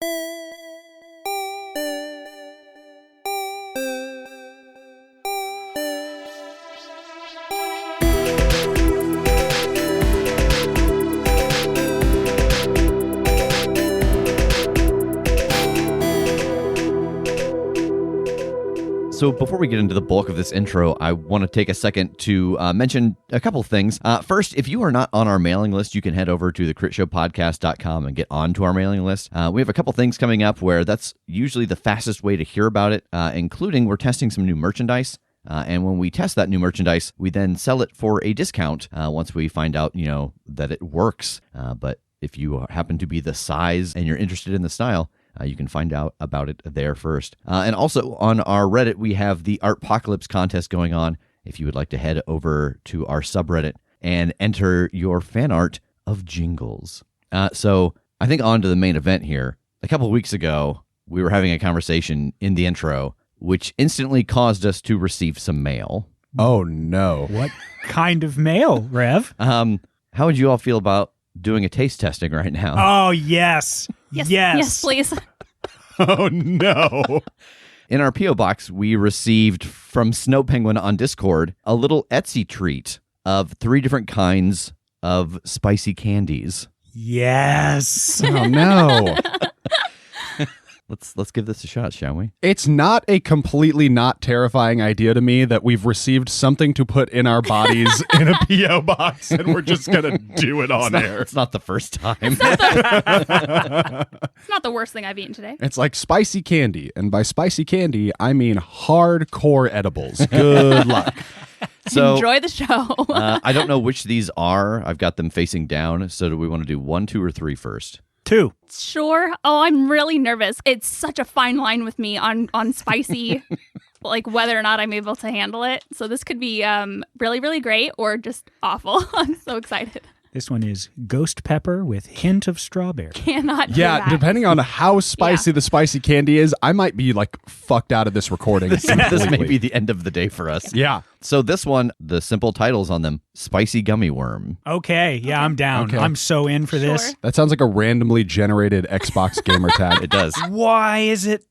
So before we get into the bulk of this intro, I want to take a second to mention a couple things. First, if you are not on our mailing list, you can head over to the CritshowPodcast.com and get onto our mailing list. We have a couple things coming up where that's usually the fastest way to hear about it, including we're testing some new merchandise. And when we test that new merchandise, we then sell it for a discount once we find out, that it works. But if you happen to be the size and you're interested in the style, you can find out about it there first. And also on our Reddit, we have the Artpocalypse contest going on. If you would like to head over to our subreddit and enter your fan art of jingles. So I think on to the main event here. A couple of weeks ago, we were having a conversation in the intro, which instantly caused us to receive some mail. Oh, no. What kind of mail, Rev? How would you all feel about doing a taste testing right now? Oh, yes. Yes, please. Oh, no. In our P.O. box, we received from Snow Penguin on Discord a little Etsy treat of 3 different kinds of spicy candies. Yes. Oh, no. Let's give this a shot, shall we? It's not a completely not terrifying idea to me that we've received something to put in our bodies in a P.O. box and we're just going to do it on air. It's not the first time. It's not the worst thing I've eaten today. It's like spicy candy. And by spicy candy, I mean hardcore edibles. Good luck. So, enjoy the show. I don't know which these are. I've got them facing down. So do we want to do 1, 2, or 3 first? 2. Sure. Oh, I'm really nervous. It's such a fine line with me on spicy, like whether or not I'm able to handle it. So this could be really, really great or just awful. I'm so excited. This one is ghost pepper with hint of strawberry. Cannot do Yeah, that. depending on how spicy the spicy candy is, I might be like fucked out of this recording. This may be the end of the day for us. Yeah. So this one, the simple titles on them, Spicy Gummy Worm. Okay, yeah, I'm down. Okay. I'm so in for this. Sure. That sounds like a randomly generated Xbox gamer tag. It does. Why is it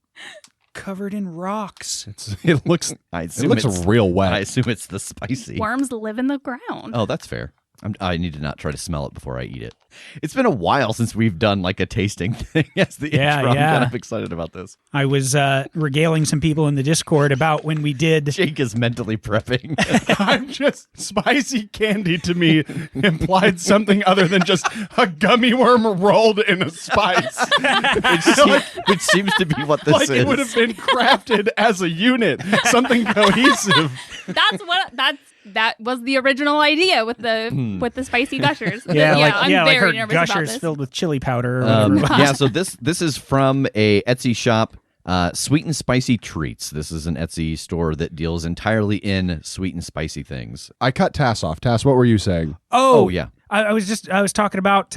covered in rocks? It looks it's real wet. I assume it's the spicy. Worms live in the ground. Oh, that's fair. I need to not try to smell it before I eat it. It's been a while since we've done like a tasting thing as the intro. I'm kind of excited about this. I was regaling some people in the Discord about when we did. Jake is mentally prepping. I'm just spicy candy to me implied something other than just a gummy worm rolled in a spice. which seems to be what this Like is. it would have been crafted as a unit, something cohesive. That was the original idea with the spicy gushers. I'm very her nervous about gushers this. filled with chili powder. Or whatever. Yeah, so this is from a Etsy shop, Sweet and Spicy Treats. This is an Etsy store that deals entirely in sweet and spicy things. I cut Tass off. Tass, what were you saying? Oh yeah. I was talking about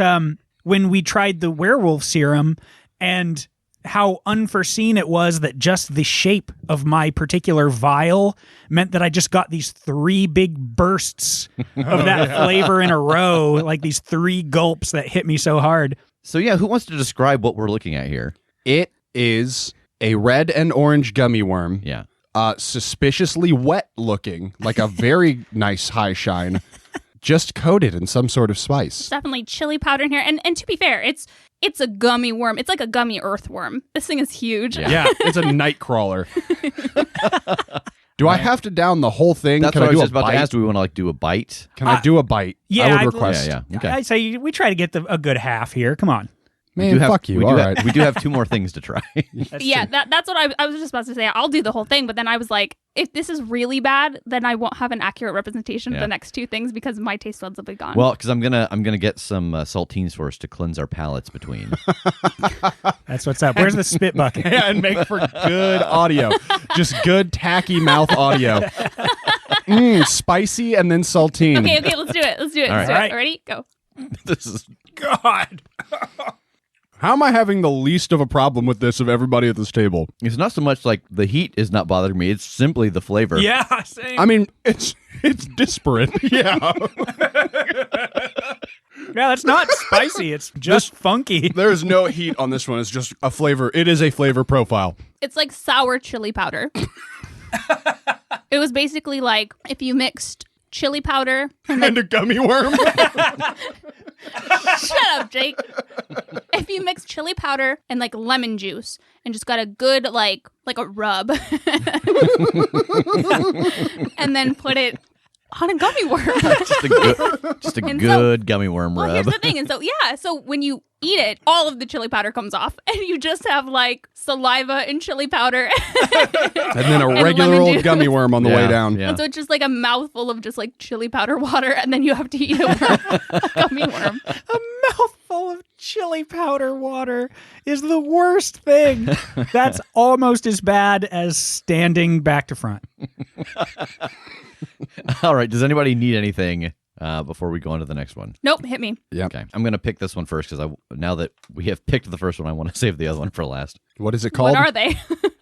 when we tried the werewolf serum and how unforeseen it was that just the shape of my particular vial meant that I just got these 3 big bursts of that flavor in a row, like these 3 gulps that hit me so hard. So yeah, who wants to describe what we're looking at here? It is a red and orange gummy worm. Yeah. Suspiciously wet looking, like a very nice high shine, just coated in some sort of spice. Definitely chili powder in here. And to be fair, it's a gummy worm. It's like a gummy earthworm. This thing is huge. Yeah, it's a night crawler. Do I have to down the whole thing? That's Can what I I do was a just about bite? to ask. Do we want to do a bite? Can I do a bite? Yeah, I I'd- would request. Yeah. Okay. I'd say we try to get a good half here. Come on. Man, fuck you. All right. We do have 2 more things to try. Yeah, that's what I was just about to say. I'll do the whole thing, but then I was like, if this is really bad, then I won't have an accurate representation of the next 2 things because my taste buds will be gone. Well, because I'm gonna get some saltines for us to cleanse our palates between. That's what's up. Where's the spit bucket? Yeah, and make for good audio. Just good tacky mouth audio. Spicy and then saltine. Okay, let's do it. Let's do it. All Let's do right. it. Ready? Go. This is God. How am I having the least of a problem with this of everybody at this table? It's not so much like the heat is not bothering me. It's simply the flavor. Yeah, same. I mean, it's disparate. Yeah. Yeah, that's not spicy. It's just funky. There's no heat on this one. It's just a flavor. It is a flavor profile. It's like sour chili powder. It was basically like if you mixed chili powder And a gummy worm. Shut up, Jake. If you mix chili powder and like lemon juice and just got a good like a rub and then put it on a gummy worm. just a good gummy worm Well, rub. here's the thing. And so when you eat it, all of the chili powder comes off and you just have like saliva and chili powder. And then a And regular lemon old juice. gummy worm on the way down. Yeah. And so it's just like a mouthful of just like chili powder water and then you have to eat a gummy worm. A mouthful of chili powder water is the worst thing. That's almost as bad as standing back to front. All right. Does anybody need anything before we go on to the next one? Nope, hit me. Yeah. Okay. I'm going to pick this one first because now that we have picked the first one, I want to save the other one for last. What is it called? What are they?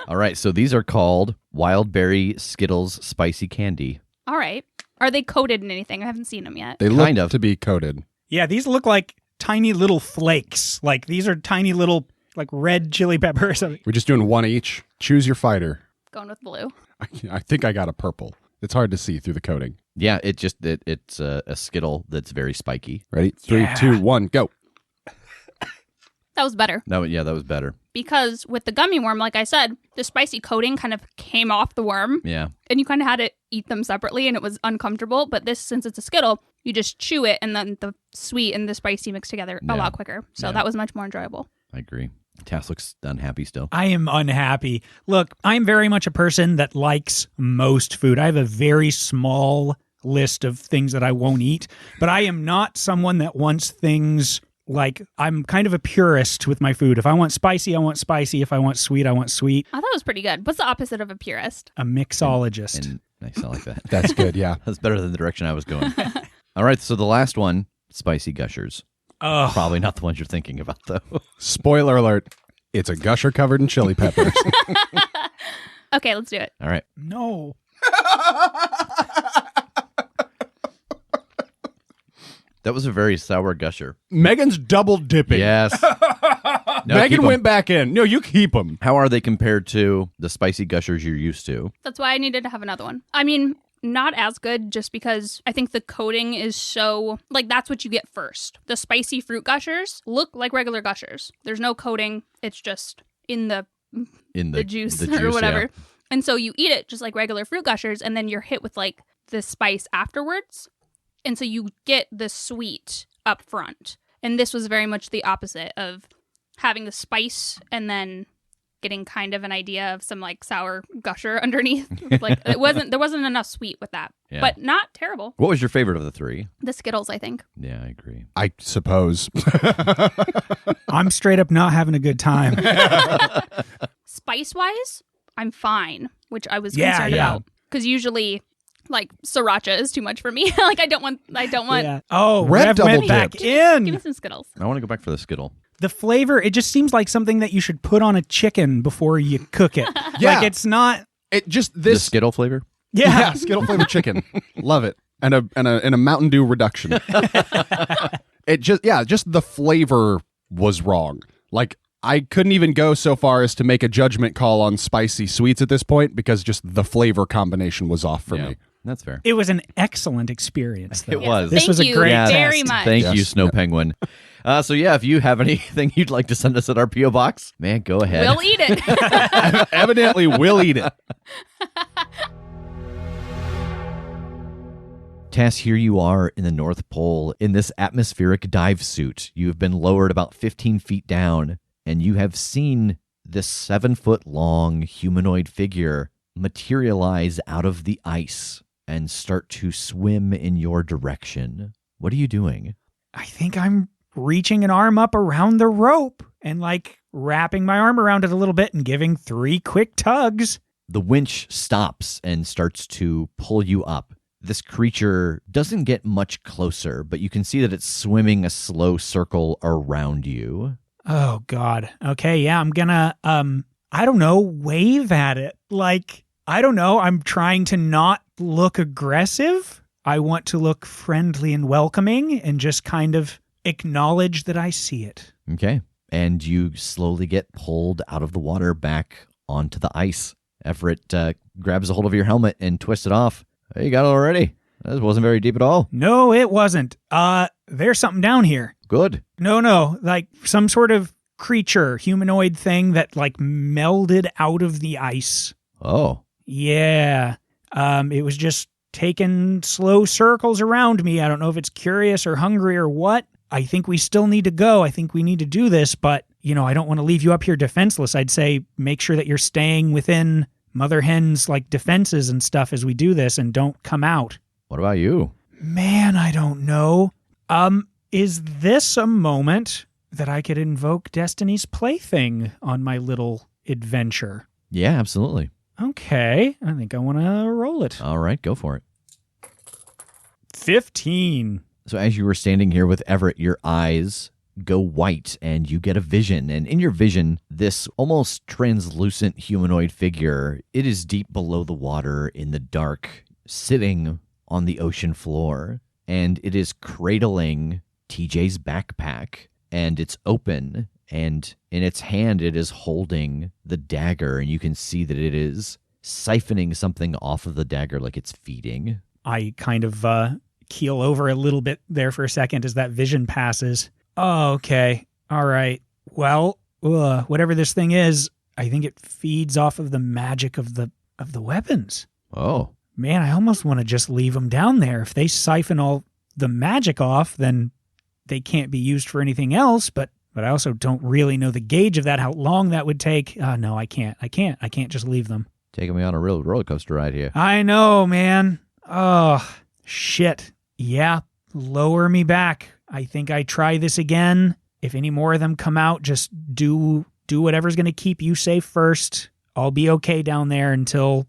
All right. So these are called Wild Berry Skittles Spicy Candy. All right. Are they coated in anything? I haven't seen them yet. They Kind look of. to be coated. Yeah, these look like tiny little flakes. Like these are tiny little like red chili pepper or something. We're just doing one each. Choose your fighter. Going with blue. I think I got a purple. It's hard to see through the coating. Yeah. It's a Skittle that's very spiky. Ready? Yeah. 3, 2, 1, go. That was better. No, yeah, that was better. Because with the gummy worm, like I said, the spicy coating kind of came off the worm Yeah. and you kind of had to eat them separately and it was uncomfortable. But this, since it's a Skittle, you just chew it and then the sweet and the spicy mix together Yeah. a lot quicker. So Yeah. that was much more enjoyable. I agree. Tass looks unhappy still. I am unhappy. Look, I'm very much a person that likes most food. I have a very small list of things that I won't eat, but I am not someone that wants things like I'm kind of a purist with my food. If I want spicy, I want spicy. If I want sweet, I want sweet. I thought it was pretty good. What's the opposite of a purist? A mixologist. And nice, I like that. That's good, yeah. That's better than the direction I was going. All right, so the last one, spicy gushers. Oh, Probably not the ones you're thinking about, though. Spoiler alert. It's a gusher covered in chili peppers. Okay, let's do it. All right. no. That was a very sour gusher. Megan's double dipping. Yes. No, keep Megan 'em. went back in. No, you keep them. How are they compared to the spicy gushers you're used to? That's why I needed to have another one. I mean, not as good just because I think the coating is so, like, that's what you get first. The spicy fruit gushers look like regular gushers. There's no coating. It's just in the juice the or whatever. yeah. And so you eat it just like regular fruit gushers and then you're hit with like the spice afterwards. And so you get the sweet up front. And this was very much the opposite of having the spice and then getting kind of an idea of some like sour gusher underneath. Like there wasn't enough sweet with that. Yeah. But not terrible. What was your favorite of the three? The Skittles, I think. Yeah, I agree. I suppose. I'm straight up not having a good time. Spice wise, I'm fine, which I was Yeah, concerned yeah. about. Because usually like sriracha is too much for me. Like I don't want Yeah. Oh, Rev Rev double went back dipped. give me in. some Skittles. I want to go back for the Skittle. The flavor, it just seems like something that you should put on a chicken before you cook it. Yeah. Like it's not. It just The this Skittle flavor? Yeah. Skittle flavored chicken. Love it. And a Mountain Dew reduction. It just the flavor was wrong. Like I couldn't even go so far as to make a judgment call on spicy sweets at this point because just the flavor combination was off for Yeah, me. that's fair. It was an excellent experience. Though. It was. This Thank was a you great very test. much. Thank you, Yes. Snow Penguin. So yeah, if you have anything you'd like to send us at our P.O. Box, man, go ahead. We'll eat it. Evidently, we'll eat it. Tass, here you are in the North Pole in this atmospheric dive suit. You have been lowered about 15 feet down, and you have seen this 7-foot-long humanoid figure materialize out of the ice and start to swim in your direction. What are you doing? I think I'm reaching an arm up around the rope and like wrapping my arm around it a little bit and giving 3 quick tugs. The winch stops and starts to pull you up. This creature doesn't get much closer, but you can see that it's swimming a slow circle around you. Oh God. Okay, yeah, I'm gonna I don't know, wave at it. Like, I don't know, I'm trying to not look aggressive. I want to look friendly and welcoming and just kind of acknowledge that I see it. Okay. And you slowly get pulled out of the water back onto the ice. Everett grabs a hold of your helmet and twists it off. Hey, you got it already. That wasn't very deep at all. No, it wasn't. There's something down here. Good. No, like some sort of creature, humanoid thing that like melded out of the ice. Oh. Yeah. It was just taking slow circles around me. I don't know if it's curious or hungry or what. I think we still need to go. I think we need to do this, but, I don't want to leave you up here defenseless. I'd say make sure that you're staying within Mother Hen's, like, defenses and stuff as we do this and don't come out. What about you? Man, I don't know. Is this a moment that I could invoke Destiny's Plaything on my little adventure? Yeah, absolutely. Okay, I think I want to roll it. All right, go for it. 15. So as you were standing here with Everett, your eyes go white and you get a vision. And in your vision, this almost translucent humanoid figure, it is deep below the water in the dark, sitting on the ocean floor. And it is cradling TJ's backpack. And it's open. And in its hand, it is holding the dagger. And you can see that it is siphoning something off of the dagger like it's feeding. I kind of keel over a little bit there for a second as that vision passes. Oh, okay. All right. Well, whatever this thing is, I think it feeds off of the magic of the weapons. Oh. Man, I almost want to just leave them down there. If they siphon all the magic off, then they can't be used for anything else, but I also don't really know the gauge of that, how long that would take. No, I can't just leave them. Taking me on a real roller coaster ride here. I know, man. Oh, shit. Yeah, lower me back. I think I try this again. If any more of them come out, just do whatever's going to keep you safe first. I'll be okay down there until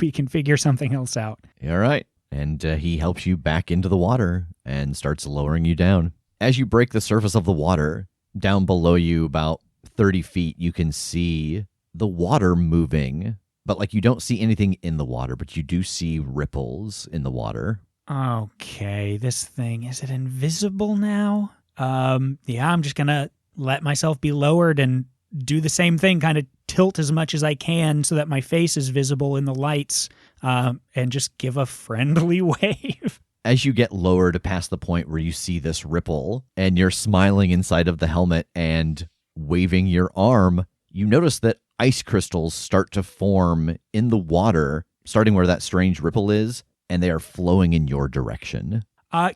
we can figure something else out. All right. And he helps you back into the water and starts lowering you down. As you break the surface of the water, down below you about 30 feet, you can see the water moving. But like you don't see anything in the water, but you do see ripples in the water. Okay, this thing, is it invisible now? Yeah, I'm just going to let myself be lowered and do the same thing, kind of tilt as much as I can so that my face is visible in the lights, and just give a friendly wave. As you get lowered past the point where you see this ripple and you're smiling inside of the helmet and waving your arm, you notice that ice crystals start to form in the water, starting where that strange ripple is, and they are flowing in your direction.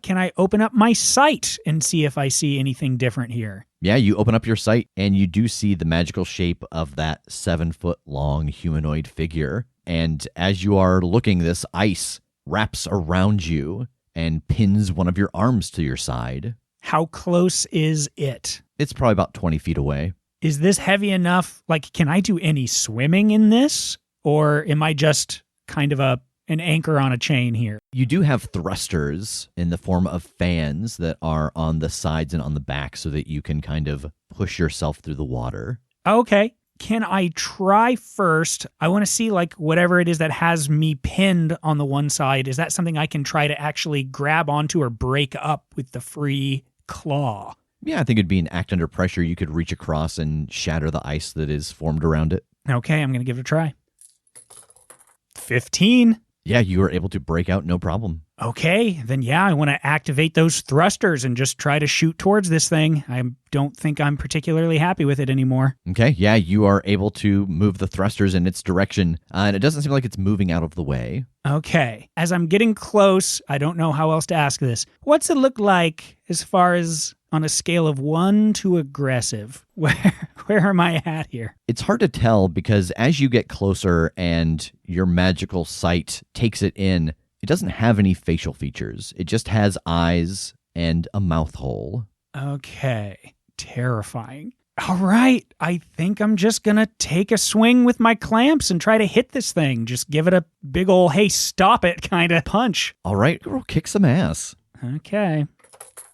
Can I open up my sight and see if I see anything different here? Yeah, you open up your sight, and you do see the magical shape of that 7-foot-long humanoid figure. And as you are looking, this ice wraps around you and pins one of your arms to your side. How close is it? It's probably about 20 feet away. Is this heavy enough? Like, can I do any swimming in this? Or am I just kind of an anchor on a chain here? You do have thrusters in the form of fans that are on the sides and on the back so that you can kind of push yourself through the water. Okay. Can I try first? I want to see like whatever it is that has me pinned on the one side. Is that something I can try to actually grab onto or break up with the free claw? Yeah, I think it'd be an act under pressure. You could reach across and shatter the ice that is formed around it. Okay, I'm going to give it a try. 15. Yeah, you are able to break out no problem. Okay, then yeah, I want to activate those thrusters and just try to shoot towards this thing. I don't think I'm particularly happy with it anymore. Okay, yeah, you are able to move the thrusters in its direction, and it doesn't seem like it's moving out of the way. Okay, as I'm getting close, I don't know how else to ask this. What's it look like as far as on a scale of 1 to aggressive? Where am I at here? It's hard to tell because as you get closer and your magical sight takes it in, it doesn't have any facial features. It just has eyes and a mouth hole. Okay, terrifying. All right, I think I'm just going to take a swing with my clamps and try to hit this thing. Just give it a big ol' hey, stop it kind of punch. All right, girl, kick some ass. Okay.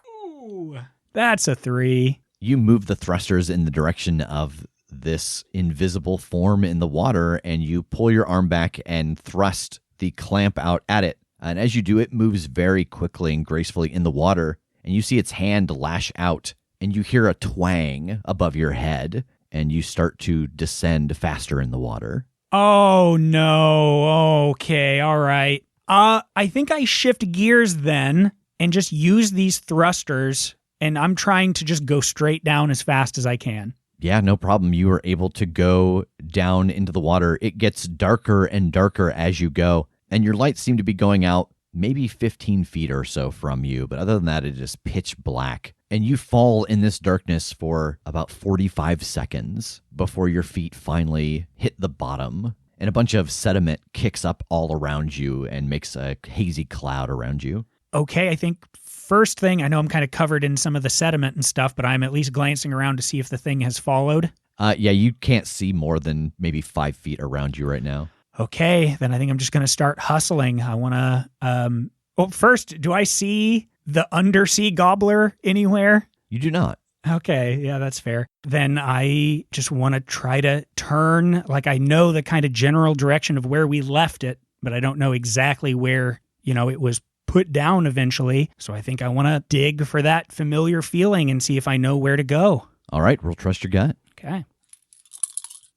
Ooh, that's a 3. You move the thrusters in the direction of this invisible form in the water, and you pull your arm back and thrust the clamp out at it. And as you do, it moves very quickly and gracefully in the water, and you see its hand lash out, and you hear a twang above your head, and you start to descend faster in the water. Oh, no. Okay, all right. I think I shift gears then and just use these thrusters, and I'm trying to just go straight down as fast as I can. Yeah, no problem. You are able to go down into the water. It gets darker and darker as you go, and your lights seem to be going out maybe 15 feet or so from you, but other than that, it is pitch black. And you fall in this darkness for about 45 seconds before your feet finally hit the bottom, and a bunch of sediment kicks up all around you and makes a hazy cloud around you. Okay, I think first thing, I know I'm kind of covered in some of the sediment and stuff, but I'm at least glancing around to see if the thing has followed. Yeah, you can't see more than maybe 5 feet around you right now. Okay, then I think I'm just going to start hustling. I want to, well, first, do I see the undersea gobbler anywhere? You do not. Okay, yeah, that's fair. Then I just want to try to turn, like I know the kind of general direction of where we left it, but I don't know exactly where, it was put down eventually. So I think I want to dig for that familiar feeling and see if I know where to go. All right, we'll trust your gut. Okay.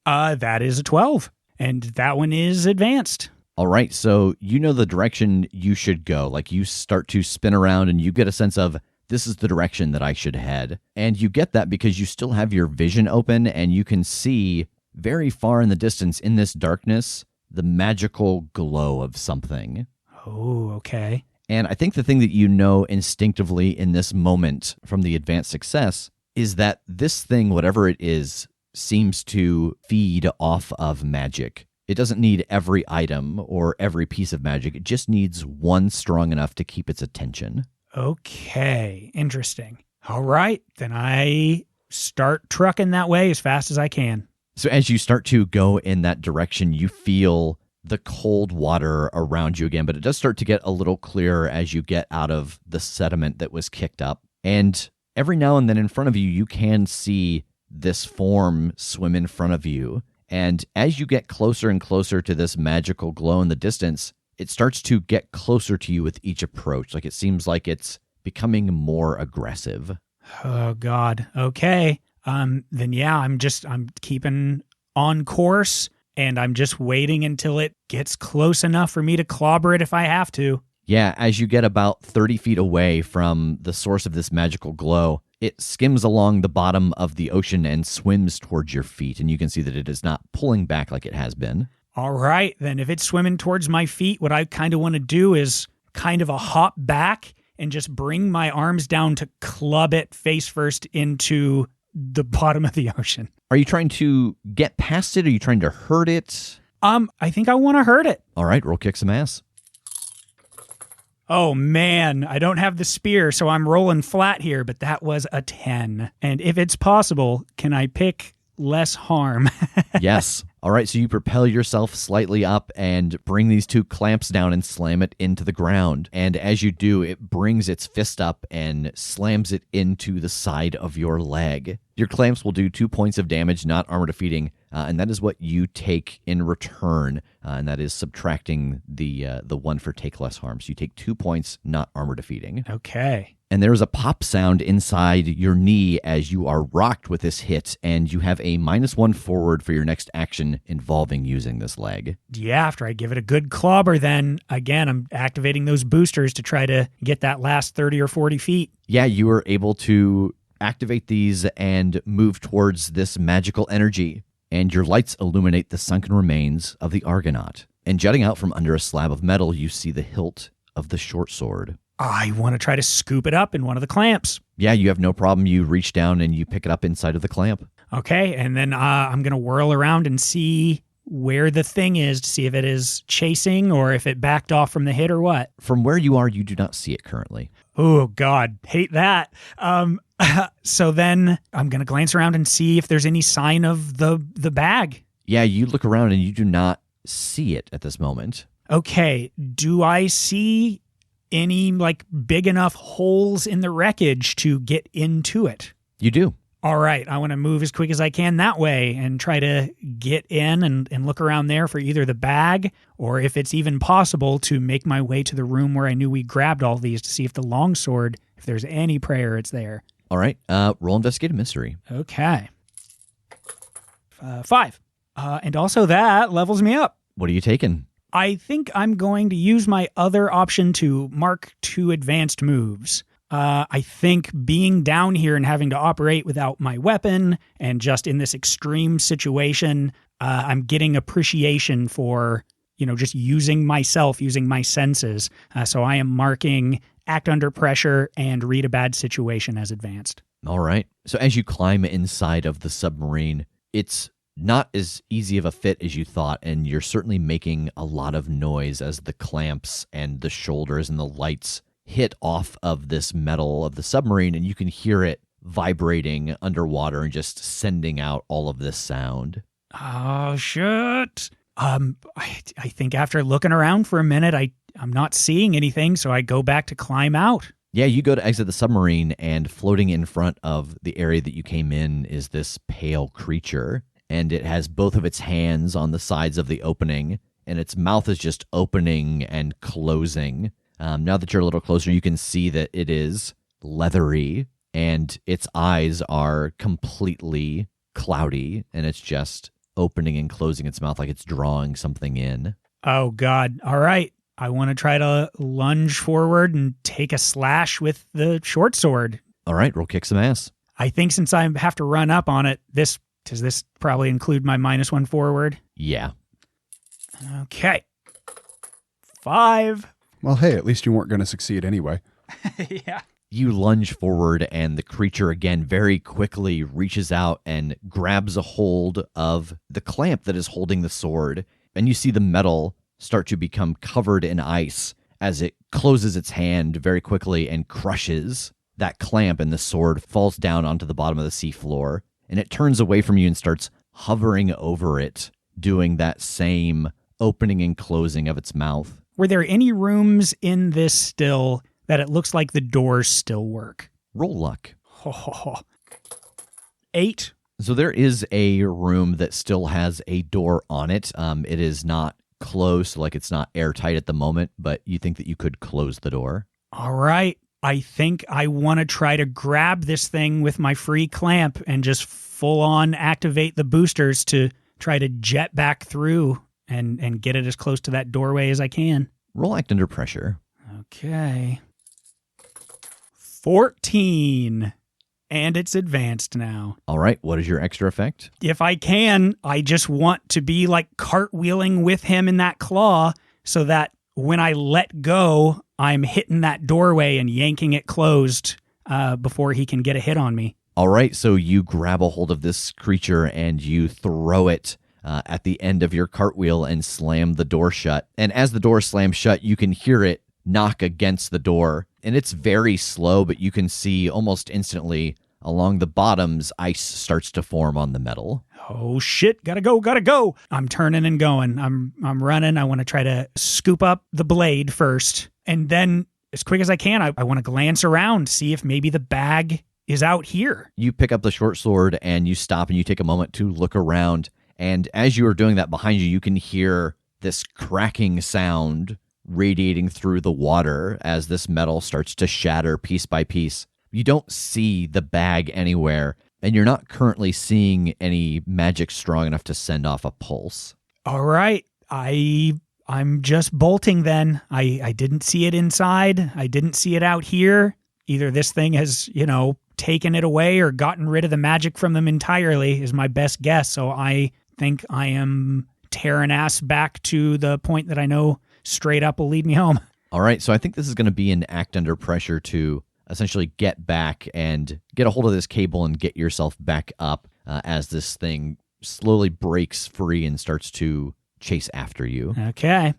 That is a 12, and that one is advanced. All right, so you know the direction you should go. Like you start to spin around and you get a sense of, this is the direction that I should head. And you get that because you still have your vision open and you can see very far in the distance in this darkness, the magical glow of something. Oh, okay. And I think the thing that you know instinctively in this moment from the advanced success is that this thing, whatever it is, seems to feed off of magic. It doesn't need every item or every piece of magic. It just needs one strong enough to keep its attention. Okay, interesting. All right, then I start trucking that way as fast as I can. So as you start to go in that direction, you feel the cold water around you again, but it does start to get a little clearer as you get out of the sediment that was kicked up. And every now and then in front of you, you can see this form swim in front of you. And as you get closer and closer to this magical glow in the distance, it starts to get closer to you with each approach. Like it seems like it's becoming more aggressive. Oh, God. Okay. Then yeah, I'm keeping on course, and I'm just waiting until it gets close enough for me to clobber it if I have to. Yeah, as you get about 30 feet away from the source of this magical glow, it skims along the bottom of the ocean and swims towards your feet, and you can see that it is not pulling back like it has been. All right, then if it's swimming towards my feet, what I kind of want to do is kind of a hop back and just bring my arms down to club it face first into the bottom of the ocean. Are you trying to get past it? Or are you trying to hurt it? I think I want to hurt it. All right, roll kick some ass. Oh, man, I don't have the spear, so I'm rolling flat here, but that was a 10. And if it's possible, can I pick less harm? Yes. All right, so you propel yourself slightly up and bring these two clamps down and slam it into the ground. And as you do, it brings its fist up and slams it into the side of your leg. Your clamps will do 2 points of damage, not armor defeating, and that is what you take in return, and that is subtracting the one for take less harm. So you take 2 points, not armor defeating. Okay. And there is a pop sound inside your knee as you are rocked with this hit, and you have a -1 forward for your next action involving using this leg. Yeah, after I give it a good clobber, then again, I'm activating those boosters to try to get that last 30 or 40 feet. Yeah, you are able to activate these and move towards this magical energy, and your lights illuminate the sunken remains of the Argonaut. And jutting out from under a slab of metal, you see the hilt of the short sword. I want to try to scoop it up in one of the clamps. Yeah, you have no problem. You reach down and you pick it up inside of the clamp. Okay, and then I'm going to whirl around and see where the thing is to see if it is chasing or if it backed off from the hit or what. From where you are, you do not see it currently. Oh, God, hate that. So then I'm going to glance around and see if there's any sign of the bag. Yeah, you look around and you do not see it at this moment. Okay, do I see any big enough holes in the wreckage to get into it? You do. All right, I want to move as quick as I can that way and try to get in and look around there for either the bag or if it's even possible to make my way to the room where I knew we grabbed all these to see if the longsword, If there's any prayer, it's there. All right. Roll investigate a mystery. Okay. 5. And also that levels me up. What are you taking? I think I'm going to use my other option to mark 2 advanced moves. I think being down here and having to operate without my weapon and just in this extreme situation, I'm getting appreciation for, just using myself, using my senses. So I am marking act under pressure and read a bad situation as advanced. All right. So as you climb inside of the submarine, it's not as easy of a fit as you thought, and you're certainly making a lot of noise as the clamps and the shoulders and the lights hit off of this metal of the submarine, and you can hear it vibrating underwater and just sending out all of this sound. Oh, shit. I think after looking around for a minute, I'm not seeing anything, so I go back to climb out. Yeah, you go to exit the submarine, and floating in front of the area that you came in is this pale creature, and it has both of its hands on the sides of the opening, and its mouth is just opening and closing. Now that you're a little closer, you can see that it is leathery, and its eyes are completely cloudy, and it's just opening and closing its mouth like it's drawing something in. Oh, God. All right. I want to try to lunge forward and take a slash with the short sword. All right, roll kick some ass. I think since I have to run up on it, does this probably include my -1 forward? Yeah. Okay. 5. Well, hey, at least you weren't going to succeed anyway. Yeah. You lunge forward, and the creature again very quickly reaches out and grabs a hold of the clamp that is holding the sword, and you see the metal start to become covered in ice as it closes its hand very quickly and crushes that clamp, and the sword falls down onto the bottom of the seafloor, and it turns away from you and starts hovering over it, doing that same opening and closing of its mouth. Were there any rooms in this still that it looks like the doors still work? Roll luck. 8. So there is a room that still has a door on it. It is not closed, like it's not airtight at the moment, but you think that you could close the door. All right. I think I want to try to grab this thing with my free clamp and just full on activate the boosters to try to jet back through and get it as close to that doorway as I can. Roll act under pressure. Okay. 14. And it's advanced now. All right, what is your extra effect? If I can, I just want to be like cartwheeling with him in that claw so that when I let go, I'm hitting that doorway and yanking it closed before he can get a hit on me. All right, so you grab a hold of this creature and you throw it at the end of your cartwheel and slam the door shut. And as the door slams shut, you can hear it knock against the door. And it's very slow, but you can see almost instantly along the bottoms, ice starts to form on the metal. Oh shit, gotta go. I'm turning and going. I'm running. I want to try to scoop up the blade first. And then as quick as I can, I want to glance around, see if maybe the bag is out here. You pick up the short sword and you stop and you take a moment to look around. And as you are doing that behind you, you can hear this cracking sound radiating through the water as this metal starts to shatter piece by piece. You don't see the bag anywhere, and you're not currently seeing any magic strong enough to send off a pulse. All right. I'm just bolting then. I didn't see it inside. I didn't see it out here. Either this thing has, taken it away or gotten rid of the magic from them entirely is my best guess. So I think I am tearing ass back to the point that I know straight up will lead me home. All right, so I think this is going to be an act under pressure to essentially get back and get a hold of this cable and get yourself back up as this thing slowly breaks free and starts to chase after you. Okay.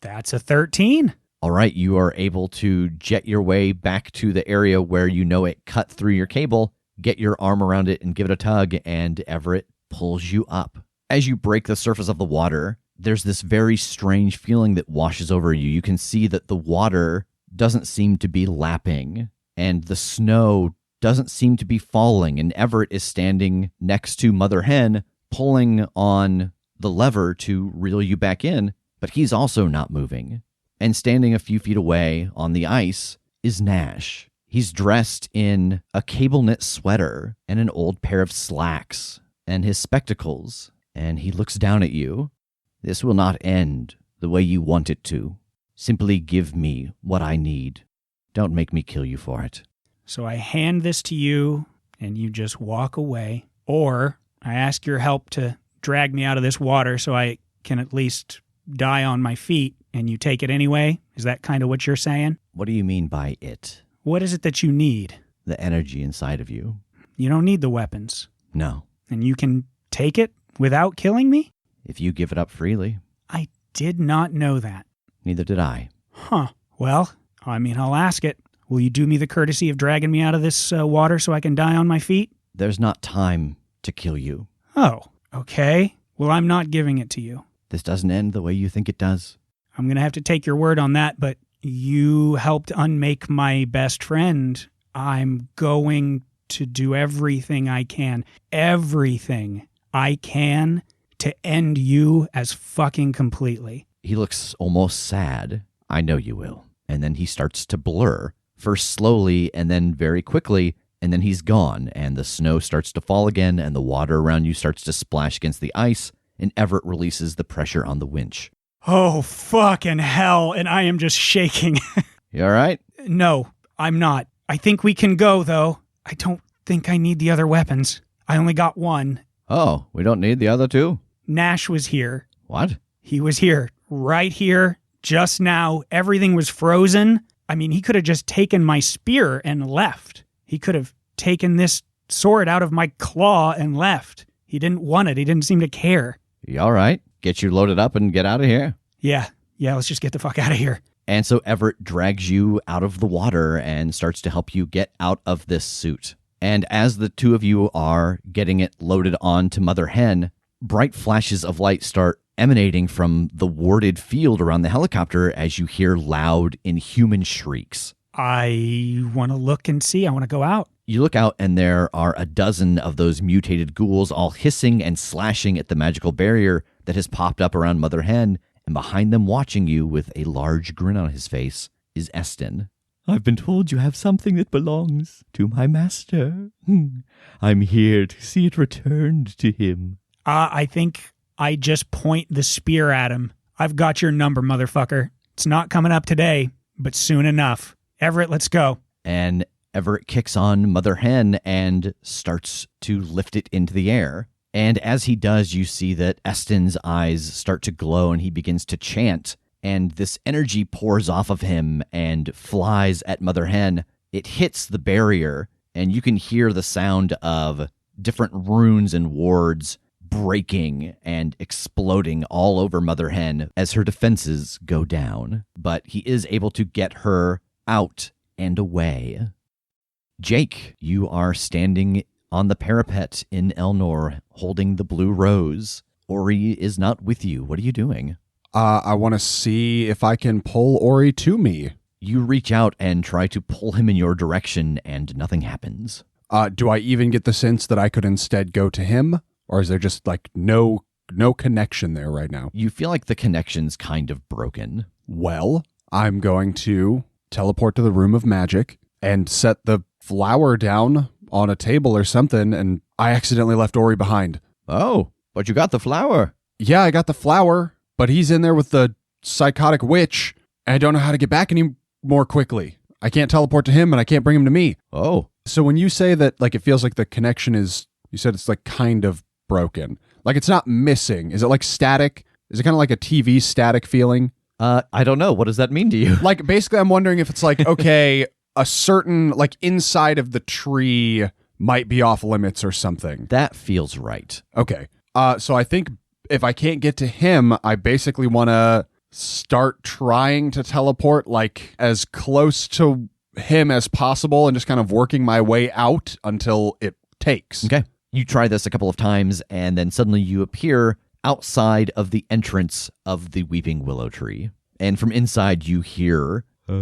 That's a 13. All right, you are able to jet your way back to the area where you know it cut through your cable, get your arm around it and give it a tug, and Everett pulls you up. As you break the surface of the water, there's this very strange feeling that washes over you. You can see that the water doesn't seem to be lapping, and the snow doesn't seem to be falling, and Everett is standing next to Mother Hen, pulling on the lever to reel you back in, but he's also not moving. And standing a few feet away on the ice is Nash. He's dressed in a cable knit sweater and an old pair of slacks and his spectacles, and he looks down at you. This will not end the way you want it to. Simply give me what I need. Don't make me kill you for it. So I hand this to you, and you just walk away. Or I ask your help to drag me out of this water so I can at least die on my feet, and you take it anyway? Is that kind of what you're saying? What do you mean by it? What is it that you need? The energy inside of you. You don't need the weapons. No. And you can take it without killing me? If you give it up freely. I did not know that. Neither did I. Huh. Well, I mean, I'll ask it. Will you do me the courtesy of dragging me out of this water so I can die on my feet? There's not time to kill you. Oh, okay. Well, I'm not giving it to you. This doesn't end the way you think it does. I'm going to have to take your word on that, but you helped unmake my best friend. I'm going to do everything I can to end you as fucking completely. He looks almost sad. I know you will. And then he starts to blur, first slowly and then very quickly, and then he's gone, and the snow starts to fall again, and the water around you starts to splash against the ice, and Everett releases the pressure on the winch. Oh, fucking hell, and I am just shaking. You all right? No, I'm not. I think we can go, though. I don't think I need the other weapons. I only got one. Oh, we don't need the other two? Nash was here. What? He was here, right here, just now. Everything was frozen. I mean, he could have just taken my spear and left. He could have taken this sword out of my claw and left. He didn't want it. He didn't seem to care. You all right? Get you loaded up and get out of here? Yeah, let's just get the fuck out of here. And so Everett drags you out of the water and starts to help you get out of this suit. And as the two of you are getting it loaded onto Mother Hen, bright flashes of light start emanating from the warded field around the helicopter as you hear loud, inhuman shrieks. I want to look and see. I want to go out. You look out and there are a dozen of those mutated ghouls all hissing and slashing at the magical barrier that has popped up around Mother Hen, and behind them watching you with a large grin on his face is Eston. I've been told you have something that belongs to my master. I'm here to see it returned to him. I think I just point the spear at him. I've got your number, motherfucker. It's not coming up today, but soon enough. Everett, let's go. And Everett kicks on Mother Hen and starts to lift it into the air. And as he does, you see that Eston's eyes start to glow and he begins to chant. And this energy pours off of him and flies at Mother Hen. It hits the barrier, and you can hear the sound of different runes and wards breaking and exploding all over Mother Hen as her defenses go down. But he is able to get her out and away. Jake, you are standing on the parapet in Elnor, holding the blue rose. Ori is not with you. What are you doing? I want to see if I can pull Ori to me. You reach out and try to pull him in your direction, and nothing happens. Do I even get the sense that I could instead go to him? Or is there just, like, no connection there right now? You feel like the connection's kind of broken. Well, I'm going to teleport to the room of magic and set the flower down on a table or something, and I accidentally left Ori behind. Oh, but you got the flower. Yeah, I got the flower, but he's in there with the psychotic witch, and I don't know how to get back any more quickly. I can't teleport to him, and I can't bring him to me. Oh. So when you say that, like, it feels like the connection is, you said it's, like, kind of broken. Like, it's not missing. Is it, like, static? Is it kind of like a TV static feeling? I don't know. What does that mean to you? Like, basically, I'm wondering if it's like, okay, a certain, like, inside of the tree might be off limits or something. That feels right. Okay. So I think if I can't get to him, I basically want to start trying to teleport, like, as close to him as possible and just kind of working my way out until it takes. Okay. You try this a couple of times, and then suddenly you appear outside of the entrance of the Weeping Willow Tree. And from inside, you hear... and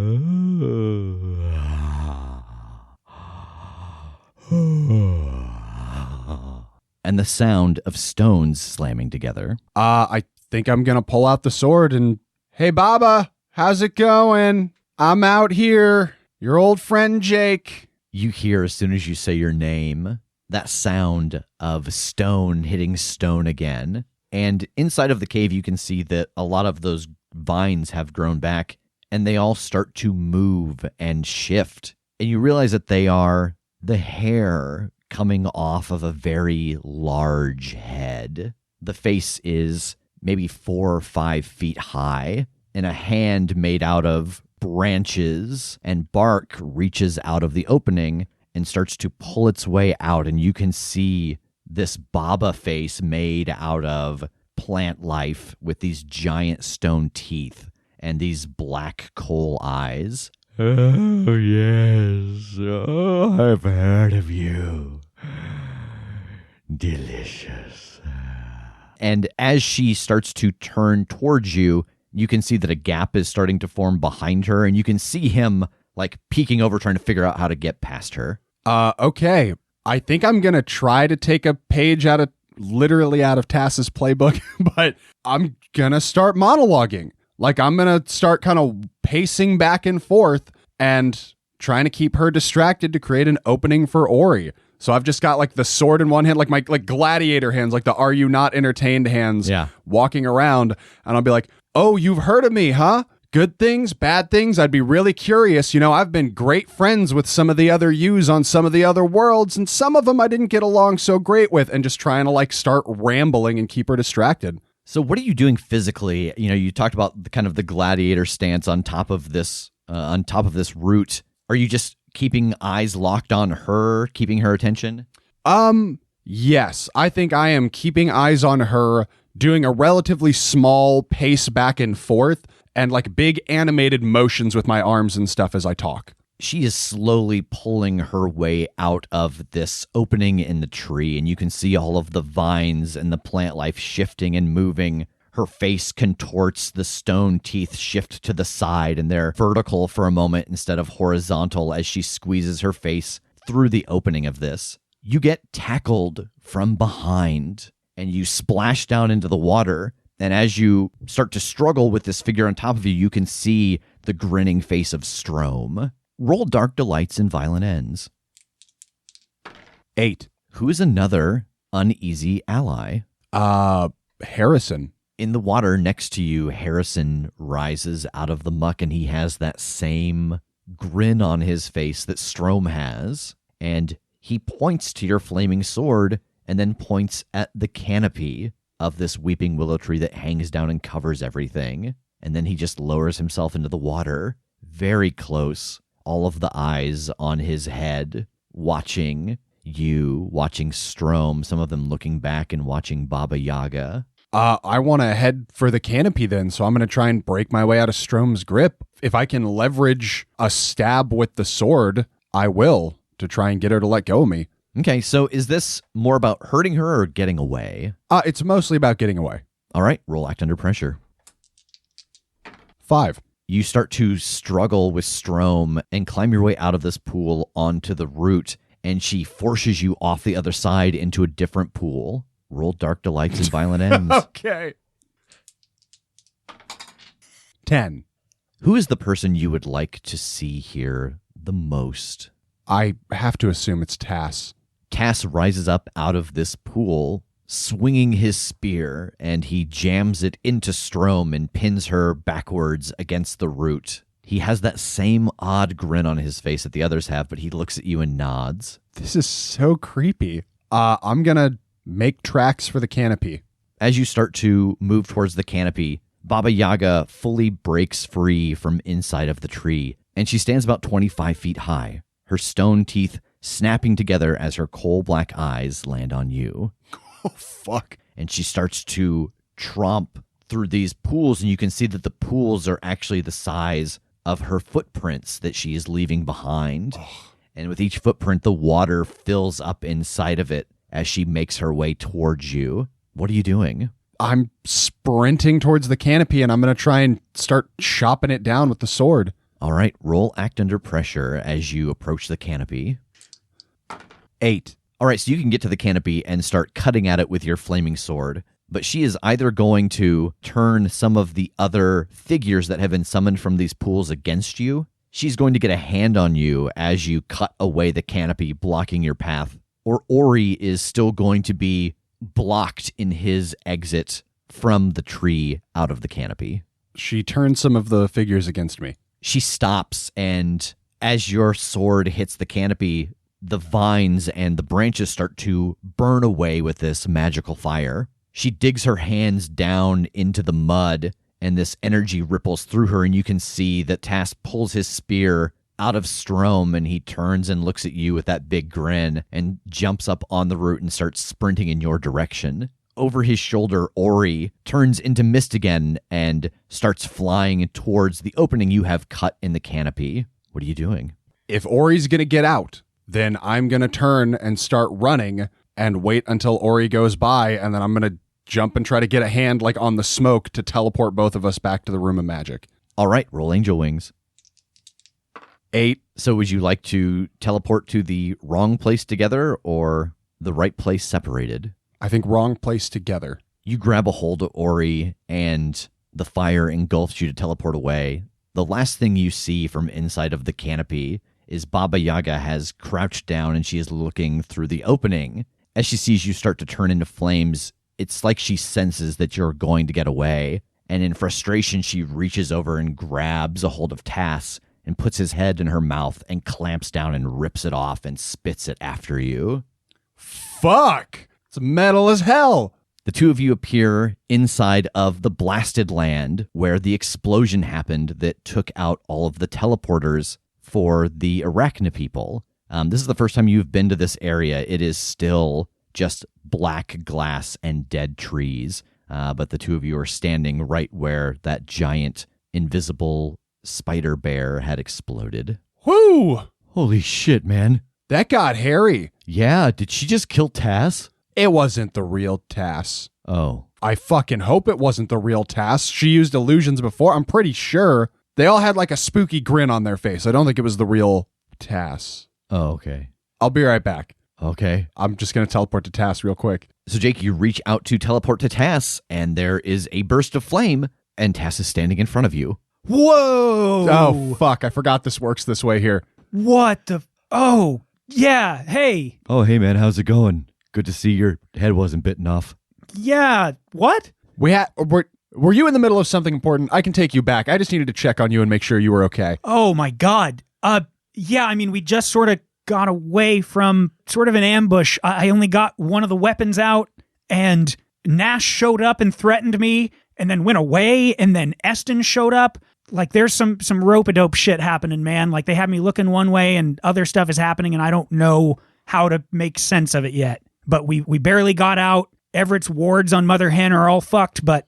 the sound of stones slamming together. I think I'm going to pull out the sword and, hey, Baba, how's it going? I'm out here Your old friend Jake. You hear, as soon as you say your name, that sound of stone hitting stone again. And inside of the cave, you can see that a lot of those vines have grown back, and they all start to move and shift. And you realize that they are the hair coming off of a very large head. The face is maybe 4 or 5 feet high, and a hand made out of branches and bark reaches out of the opening and starts to pull its way out, and you can see this Baba face made out of plant life with these giant stone teeth and these black coal eyes. Oh, yes. Oh, I've heard of you. Delicious. And as she starts to turn towards you, you can see that a gap is starting to form behind her, and you can see him like peeking over trying to figure out how to get past her. Okay. I think I'm going to try to take a page literally out of Tass's playbook, but I'm going to start monologuing. Like, I'm going to start kind of pacing back and forth and trying to keep her distracted to create an opening for Ori. So I've just got like the sword in one hand, like my gladiator hands, like the "Are you not entertained" hands, walking around, and I'll be like, "Oh, you've heard of me, huh? Good things, bad things. I'd be really curious. You know, I've been great friends with some of the other yous on some of the other worlds, and some of them I didn't get along so great with," and just trying to like start rambling and keep her distracted. So what are you doing physically? You know, you talked about the gladiator stance on top of this root. Are you just keeping eyes locked on her, keeping her attention? Yes, I think I am keeping eyes on her, doing a relatively small pace back and forth, and like big animated motions with my arms and stuff as I talk. She is slowly pulling her way out of this opening in the tree, and you can see all of the vines and the plant life shifting and moving. Her face contorts, the stone teeth shift to the side, and they're vertical for a moment instead of horizontal as she squeezes her face through the opening of this. You get tackled from behind, and you splash down into the water. And as you start to struggle with this figure on top of you, you can see the grinning face of Strom. Roll Dark Delights and Violent Ends. 8. Who is another uneasy ally? Harrison. In the water next to you, Harrison rises out of the muck, and he has that same grin on his face that Strom has. And he points to your flaming sword and then points at the canopy of this weeping willow tree that hangs down and covers everything. And then he just lowers himself into the water, very close, all of the eyes on his head, watching you, watching Strom, some of them looking back and watching Baba Yaga. I want to head for the canopy then, so I'm going to try and break my way out of Strom's grip. If I can leverage a stab with the sword, I will, to try and get her to let go of me. Okay, so is this more about hurting her or getting away? It's mostly about getting away. All right, roll Act Under Pressure. 5. You start to struggle with Strom and climb your way out of this pool onto the root, and she forces you off the other side into a different pool. Roll Dark Delights and Violent Ends. Okay. 10. Who is the person you would like to see here the most? I have to assume it's Tass. Tass rises up out of this pool, swinging his spear, and he jams it into Strom and pins her backwards against the root. He has that same odd grin on his face that the others have, but he looks at you and nods. This is so creepy. I'm going to make tracks for the canopy. As you start to move towards the canopy, Baba Yaga fully breaks free from inside of the tree, and she stands about 25 feet high, her stone teeth snapping together as her coal-black eyes land on you. Oh, fuck. And she starts to tromp through these pools, and you can see that the pools are actually the size of her footprints that she is leaving behind. And with each footprint, the water fills up inside of it as she makes her way towards you. What are you doing? I'm sprinting towards the canopy, and I'm going to try and start chopping it down with the sword. All right, roll Act Under Pressure as you approach the canopy. 8. All right, so you can get to the canopy and start cutting at it with your flaming sword, but she is either going to turn some of the other figures that have been summoned from these pools against you, she's going to get a hand on you as you cut away the canopy blocking your path, or Ori is still going to be blocked in his exit from the tree out of the canopy. She turns some of the figures against me. She stops, and as your sword hits the canopy, the vines and the branches start to burn away with this magical fire. She digs her hands down into the mud, and this energy ripples through her, and you can see that Tass pulls his spear out of Strom, and he turns and looks at you with that big grin and jumps up on the root and starts sprinting in your direction. Over his shoulder, Ori turns into mist again and starts flying towards the opening you have cut in the canopy. What are you doing? If Ori's going to get out, then I'm going to turn and start running and wait until Ori goes by, and then I'm going to jump and try to get a hand like on the smoke to teleport both of us back to the room of magic. All right, roll angel wings. 8. So would you like to teleport to the wrong place together or the right place separated? I think wrong place together. You grab a hold of Ori, and the fire engulfs you to teleport away. The last thing you see from inside of the canopy is Baba Yaga has crouched down, and she is looking through the opening. As she sees you start to turn into flames, it's like she senses that you're going to get away, and in frustration, she reaches over and grabs a hold of Tass and puts his head in her mouth and clamps down and rips it off and spits it after you. Fuck! It's metal as hell! The two of you appear inside of the blasted land where the explosion happened that took out all of the teleporters for the Arachne people. This is the first time you've been to this area. It is still just black glass and dead trees, but the two of you are standing right where that giant invisible spider bear had exploded. Whoo! Holy shit, man. That got hairy. Yeah, did she just kill Tass? It wasn't the real Tass. Oh. I fucking hope it wasn't the real Tass. She used illusions before. I'm pretty sure. They all had like a spooky grin on their face. I don't think it was the real Tass. Oh, okay. I'll be right back. Okay. I'm just going to teleport to Tass real quick. So, Jake, you reach out to teleport to Tass, and there is a burst of flame, and Tass is standing in front of you. Whoa! Oh, fuck. I forgot this works this way here. What the... Oh, yeah. Hey. Oh, hey, man. How's it going? Good to see your head wasn't bitten off. Yeah. What? Were you in the middle of something important? I can take you back. I just needed to check on you and make sure you were okay. Oh, my God. Yeah, I mean, we just sort of got away from sort of an ambush. I only got one of the weapons out, and Nash showed up and threatened me, and then went away, and then Eston showed up. Like, there's some rope-a-dope shit happening, man. Like, they have me looking one way, and other stuff is happening, and I don't know how to make sense of it yet. But we barely got out. Everett's wards on Mother Hen are all fucked, but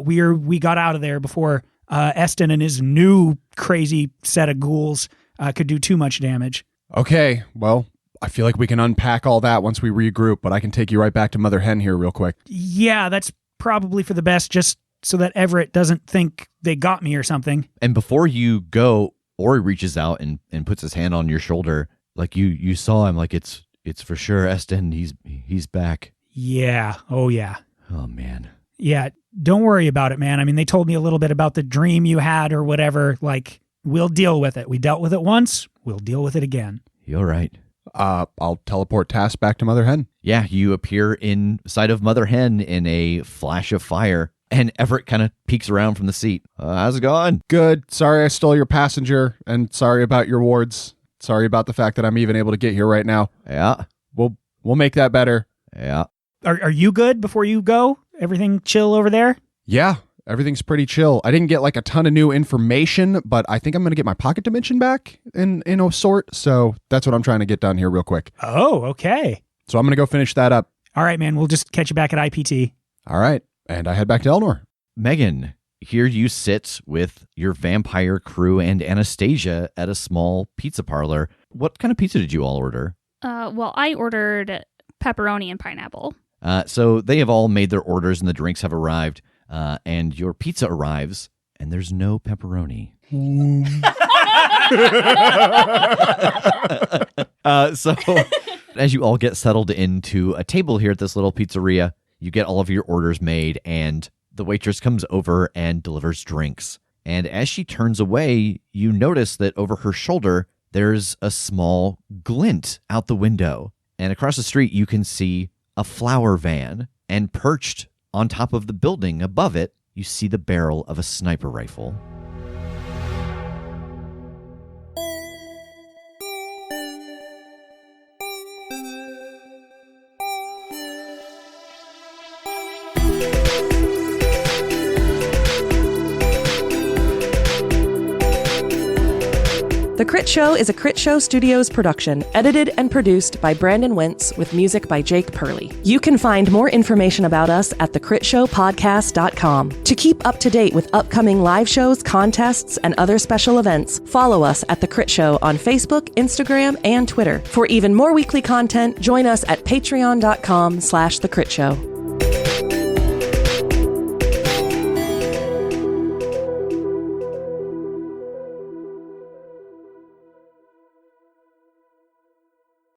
we got out of there before Eston and his new crazy set of ghouls could do too much damage. Okay, well, I feel like we can unpack all that once we regroup, but I can take you right back to Mother Hen here real quick. Yeah, that's probably for the best, just so that Everett doesn't think they got me or something. And before you go, Ori reaches out and puts his hand on your shoulder. Like you saw him, like it's for sure Eston, he's back. Yeah, oh yeah. Oh, man. Yeah, don't worry about it, man. I mean, they told me a little bit about the dream you had or whatever. Like, we'll deal with it. We dealt with it once, we'll deal with it again. You're right. I'll teleport Tass back to Mother Hen. Yeah, you appear inside of Mother Hen in a flash of fire, and Everett kind of peeks around from the seat. How's it going? Good. Sorry I stole your passenger, and sorry about your wards. Sorry about the fact that I'm even able to get here right now. Yeah. We'll make that better. Yeah. Are you good before you go? Everything chill over there? Yeah, everything's pretty chill. I didn't get like a ton of new information, but I think I'm going to get my pocket dimension back in a sort. So that's what I'm trying to get done here real quick. Oh, okay. So I'm going to go finish that up. All right, man. We'll just catch you back at IPT. All right. And I head back to Elnor. Megan, here you sit with your vampire crew and Anastasia at a small pizza parlor. What kind of pizza did you all order? Well, I ordered pepperoni and pineapple. So they have all made their orders and the drinks have arrived, and your pizza arrives and there's no pepperoni. So as you all get settled into a table here at this little pizzeria, you get all of your orders made, and the waitress comes over and delivers drinks. And as she turns away, you notice that over her shoulder, there's a small glint out the window. And across the street, you can see a flower van. And perched on top of the building above it, you see the barrel of a sniper rifle. The Crit Show is a Critshow Studios production, edited and produced by Brandon Wentz with music by Jake Purley. You can find more information about us at thecritshowpodcast.com. To keep up to date with upcoming live shows, contests, and other special events, follow us at The Crit Show on Facebook, Instagram, and Twitter. For even more weekly content, join us at patreon.com/thecritShow.